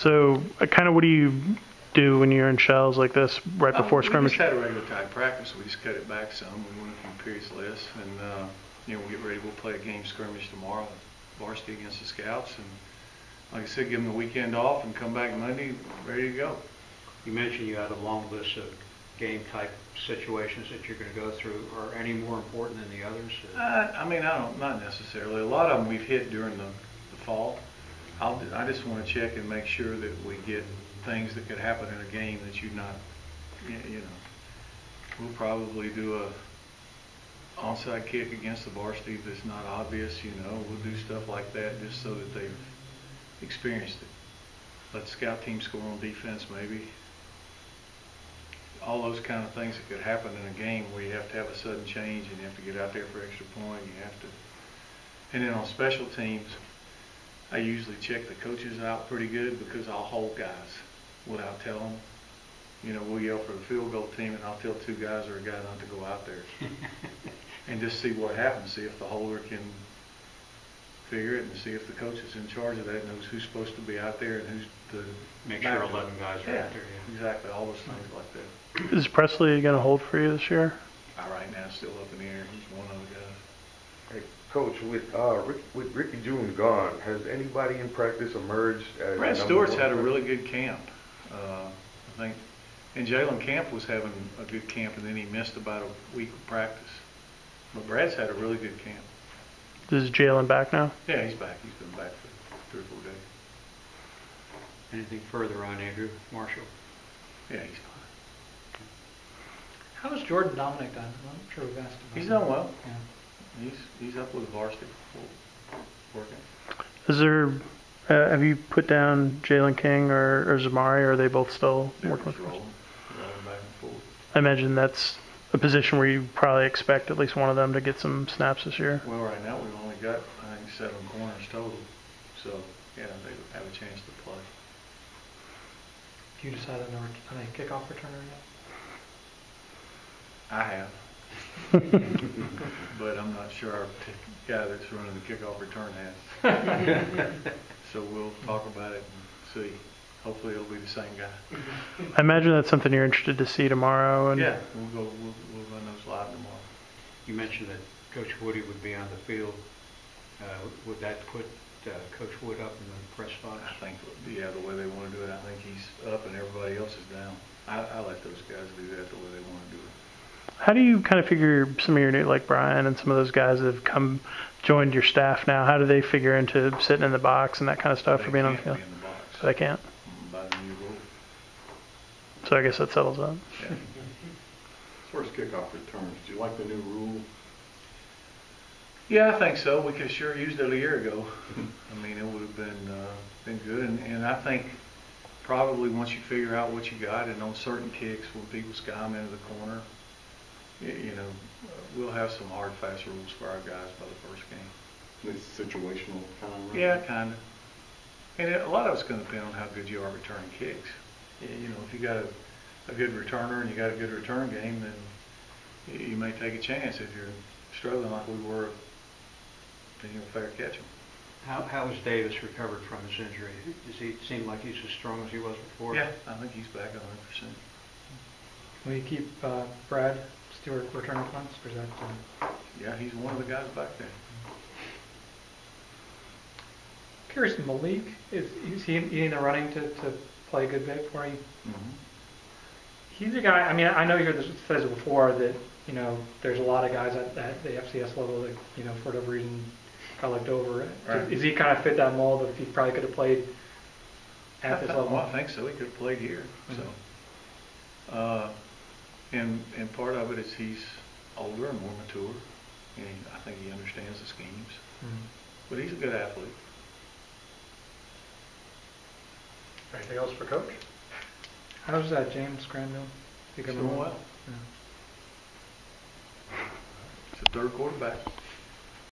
So, kind of what do you do when you're in shells like this right before scrimmage? We just had a regular type practice. We just cut it back some. We went a few periods less, and we'll get ready. We'll play a game scrimmage tomorrow, varsity against the Scouts, and like I said, give them the weekend off and come back Monday ready to go. You mentioned you had a long list of game type situations that you're going to go through. Are any more important than the others? Not necessarily. A lot of them we've hit during the fall. I just want to check and make sure that we get things that could happen in a game that you're not, we'll probably do a onside kick against the varsity that's not obvious, we'll do stuff like that just so that they've experienced it. Let the scout team score on defense maybe. All those kind of things that could happen in a game where you have to have a sudden change and you have to get out there for extra point, and then on special teams, I usually check the coaches out pretty good because I'll hold guys without telling them. We'll yell for the field goal team and I'll tell two guys or a guy not to go out there and just see what happens, see if the holder can figure it and see if the coach is in charge of that, knows who's supposed to be out there and who's the... Make sure 11 guys are out there. Yeah, exactly, all those things like that. Is Presley going to hold for you this year? Right now, still up in the air. He's one of the guys. Hey, Coach, with Ricky June gone, has anybody in practice emerged as Brad Stewart's had a really good camp, I think. And Jalen Camp was having a good camp, and then he missed about a week of practice. But Brad's had a really good camp. Is Jalen back now? Yeah, he's back. He's been back for 3 or 4 days. Anything further on Andrew Marshall? Yeah, he's fine. How has Jordan Dominic done? I'm not sure we've asked about He's done well. Yeah. He's up with the varsity, working. Is there? Have you put down Jalen King or Zamari? Or are they both still working with us? Rolling back and forth. I imagine that's a position where you probably expect at least one of them to get some snaps this year. Well, right now we've only got, I think, 7 corners total. So, yeah, they have a chance to play. Have you decided on a kickoff returner yet? I have. But I'm not sure our guy that's running the kickoff return has. So we'll talk about it and see. Hopefully it'll be the same guy. I imagine that's something you're interested to see tomorrow. And yeah, we'll run those live tomorrow. You mentioned that Coach Woody would be on the field. Would that put Coach Wood up in the press box? I think, yeah, the way they want to do it, I think he's up and everybody else is down. I let those guys do that the way they want to do it. How do you kind of figure some of your new, like Brian and some of those guys that have joined your staff now, how do they figure into sitting in the box and that kind of stuff for being on the field? Be in the box. So they can't? By the new rule. So I guess that settles up. Yeah. As far as kickoff returns, do you like the new rule? Yeah, I think so. We could have sure used it a year ago. I mean, it would have been good. And I think probably once you figure out what you got, and on certain kicks, when people sky them into the corner, we'll have some hard, fast rules for our guys by the first game. It's situational kind of. Yeah, kind of. And a lot of it's going to depend on how good you are returning kicks. If you got a good returner and you got a good return game, then you may take a chance. If you're struggling like we were, then you'll fair catch them. How has Davis recovered from his injury? Does he seem like he's as strong as he was before? Yeah, I think he's back 100%. Will you keep Brad Stewart returning punts? Or is that, Yeah, he's one of the guys back there. Curious, Malik, is he in the running to play a good bit for you? Mm-hmm. He's a guy, I mean, I know you heard this says it before that, there's a lot of guys at the FCS level that, for whatever reason, got looked over. Right. Is he kind of fit that mold if he probably could have played at this level? Well, I think so. He could have played here. Mm-hmm. So, and part of it is he's older and more mature, and I think he understands the schemes. Mm-hmm. But he's a good athlete. Anything else for Coach? How's James Granville? He's doing well. Yeah. He's a third quarterback.